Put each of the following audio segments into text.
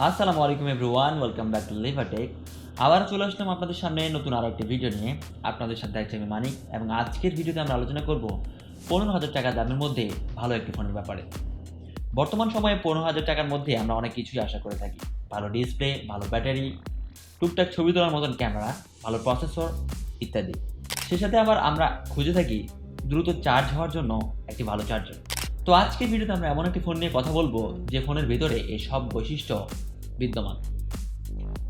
আসসালামু আলাইকুম everyone, welcome back to লেভারটেক। আবার চলে আসলাম আপনাদের সামনে নতুন আরও একটি ভিডিও নিয়ে। আপনাদের সাথে আছি আমি মানিক, এবং আজকের ভিডিওতে আমরা আলোচনা করব 15,000 টাকা দামের মধ্যে ভালো একটি ফোনের ব্যাপারে। বর্তমান সময়ে 15,000 টাকার মধ্যে আমরা অনেক কিছুই আশা করে থাকি। ভালো ডিসপ্লে, ভালো ব্যাটারি, টুকটাক ছবি তোলার মতন ক্যামেরা, ভালো প্রসেসর ইত্যাদি। সে সাথে আবার আমরা খুঁজে থাকি দ্রুত চার্জ হওয়ার জন্য একটি ভালো চার্জার। তো আজকের ভিডিওতে আমরা এমন একটি ফোন নিয়ে কথা বলবো যে ফোনের ভিতরে এই সব বৈশিষ্ট্য বিদ্যমান।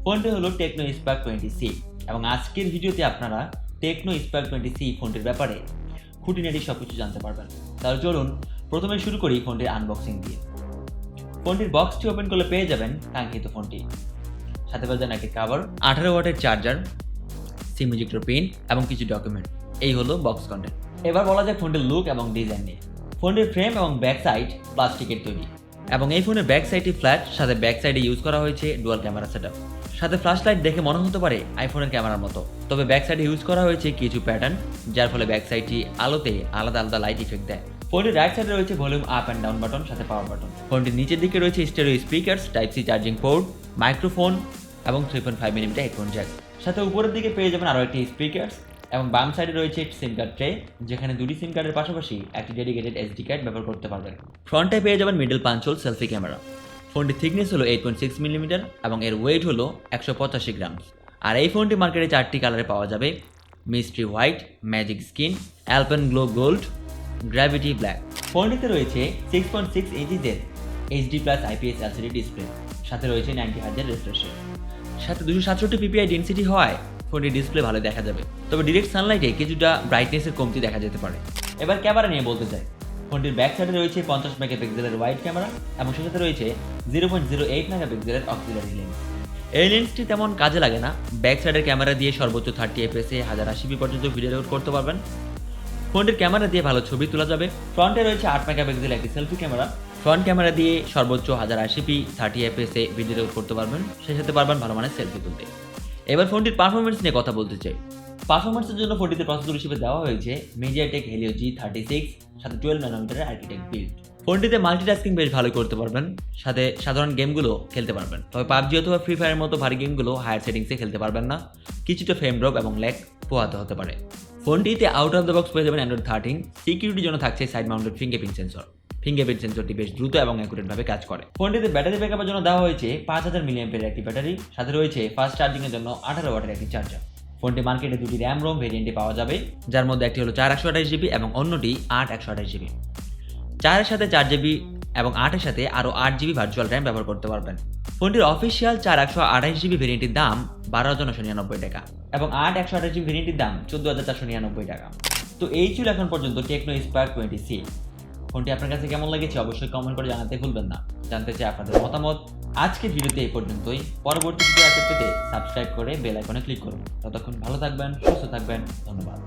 ফোনটি হলো টেকনো স্পার্ক 20C, এবং আজকের ভিডিওতে আপনারা টেকনো স্পার্ক 20C ফোনটির ব্যাপারে খুঁটিনাটি সব কিছু জানতে পারবেন। তাহলে চলুন প্রথমে শুরু করি ফোনটির আনবক্সিং দিয়ে। ফোনটির বক্সটি ওপেন করলে পেয়ে যাবেন কাঙ্ক্ষিত ফোনটি। সাথে পাবেন একটি কাভার, 18 ওয়াটের চার্জার, সিম ইজেক্টর পিন এবং কিছু ডকুমেন্ট। এই হলো বক্স কন্টেন্ট। এবার বলা যায় ফোনটির লুক এবং ডিজাইন নিয়ে। ফোনটির ফ্রেম এবং ব্যাক সাইড প্লাস্টিকের তৈরি, এবং এই ফোনের ব্যাক সাইডটি ফ্ল্যাট, সাথে ব্যাক সাইডে ইউজ করা হয়েছে ডুয়াল ক্যামেরা সেটআপ। সাথে ফ্ল্যাশ লাইট দেখে মনে হতে পারে আইফোনের ক্যামেরার মতো, তবে ব্যাক সাইডে ইউজ করা হয়েছে কিছু প্যাটার্ন, যার ফলে ব্যাক সাইডটি আলোতে আলাদা আলাদা লাইট ইফেক্ট দেয়। ফোনটির রাইট সাইডে রয়েছে volume up and down button, সাথে পাওয়ার বাটন। ফোনটির নিচের দিকে রয়েছে stereo speakers, type C charging port, microphone এবং 3.5mm হেডফোন জ্যাক। সাথে উপরের দিকে পেয়ে যাবেন আরও একটি স্পিকারস, এবং বাম সাইডে রয়েছে একটি সিম কার্ড ট্রে, যেখানে দুটি সিম কার্ডের পাশাপাশি একটি ডেডিকেটেড এসডি কার্ড ব্যবহার করতে পারবেন। ফ্রন্টে পেয়ে যাবেন middle punch whole selfie camera. ফোনটির থিকনেস হলো 8.6mm এবং এর ওয়েট হলো 185 গ্রাম। আর এই ফোনটি মার্কেটে 4টি কালারে পাওয়া যাবে: mystery white, magic skin, alpen glow gold, gravity black. ফোনটিতে রয়েছে 6.6 ইঞ্চিজের HD+ IPS LCD ডিসপ্লে, সাথে রয়েছে 90 হার্জের রিফ্রেশ রেট। সাথে 267 ppi ডেনসিটি হওয়ায় ফোনটির ডিসপ্লে ভালো দেখা যাবে, তবে ডিরেক্ট সানলাইটে কিছুটা ব্রাইটনেসের কমতি দেখা যেতে পারে। এবার ক্যামেরা নিয়ে বলতে চাই। ফোনটির ব্যাক সাইডে রয়েছে 50 মেগাপিক্সেলের ওয়াইড ক্যামেরা, এবং সেটাতে সাথে রয়েছে 0.08 মেগাপিক্সেলের অক্সিলারি লেন্স। এই লেন্সটি তেমন কাজে লাগে না। ব্যাক সাইডের ক্যামেরা দিয়ে সর্বোচ্চ 30 fps 1080p পর্যন্ত ভিডিও রেকর্ড করতে পারবেন। ফোনটির ক্যামেরা দিয়ে ভালো ছবি তোলা যাবে। ফ্রন্টে রয়েছে 8 মেগাপিক্সেলের একটি সেলফি ক্যামেরা। ফ্রন্ট ক্যামেরা দিয়ে সর্বোচ্চ 1080p 30 fps ভিডিও রেকর্ড করতে পারবেন, সেই সাথে পারবেন ভালো মানের সেলফি তুলতে। এবার ফোনটির পারফরমেন্স নিয়ে কথা বলতে চাই। পারফরমেন্সের জন্য ফোনটিতে প্রসেসর হিসেবে দেওয়া হয়েছে MediaTek Helio G36, সাথে 12nm আর্কিটেক্ট বিল্ড। ফোনটিতে মাল্টিটাস্কিং বেশ ভালোই করতে পারবেন, সাথে সাধারণ গেমগুলো খেলতে পারবেন। তবে পাবজি অথবা ফ্রি ফায়ারের মতো ভারী গেমগুলো হায়ার সেটিংসে খেলতে পারবেন না, কিছুটা ফ্রেম ড্রপ এবং ল্যাগ পোহাতে হতে পারে। ফোনটিতে আউট অফ দ্য বক্স পেয়ে যাবেন অ্যান্ড্রয়েড 13। সিকিউরিটির জন্য থাকছে side mounted fingerprint sensor. Fingerprint সেন্সরটি বেশ দ্রুত এবং অ্যাকুরেটভাবে কাজ করে। ফোনটিতে ব্যাটারি ব্যাকআপের জন্য দেওয়া হয়েছে 5000 mAh একটি ব্যাটারি, সাথে রয়েছে ফাস্ট চার্জিংয়ের জন্য 18 ওয়াটের একটি চার্জার। ফোনটি মার্কেটে দুটি র্যাম রোম ভেরিয়েন্টে পাওয়া যাবে, যার মধ্যে একটি হলো 4/128GB এবং অন্যটি 8/128GB। 4-এর সাথে 4GB এবং 8-এর সাথে আরও 8GB ভার্চুয়াল র্যাম ব্যবহার করতে পারবেন। ফোনটির অফিসিয়াল 4/128GB ভেরিয়েন্টের দাম 12,999 টাকা, এবং 8/128GB ভেরিয়েন্টের দাম 14,499 টাকা। তো এই ছিল এখন পর্যন্ত টেকনো স্পার্ক 20C। ফোনটি আপনার কাছে কেমন লেগেছে অবশ্যই কমেন্ট করে জানাতে ভুলবেন না। জানতে চাই আপনাদের মতামত। আজকের ভিডিওতে এই পর্যন্তই। পরবর্তী ভিডিও পেতে সাবস্ক্রাইব করে বেল আইকনে ক্লিক করুন। ততক্ষণ ভালো থাকবেন, সুস্থ থাকবেন। ধন্যবাদ।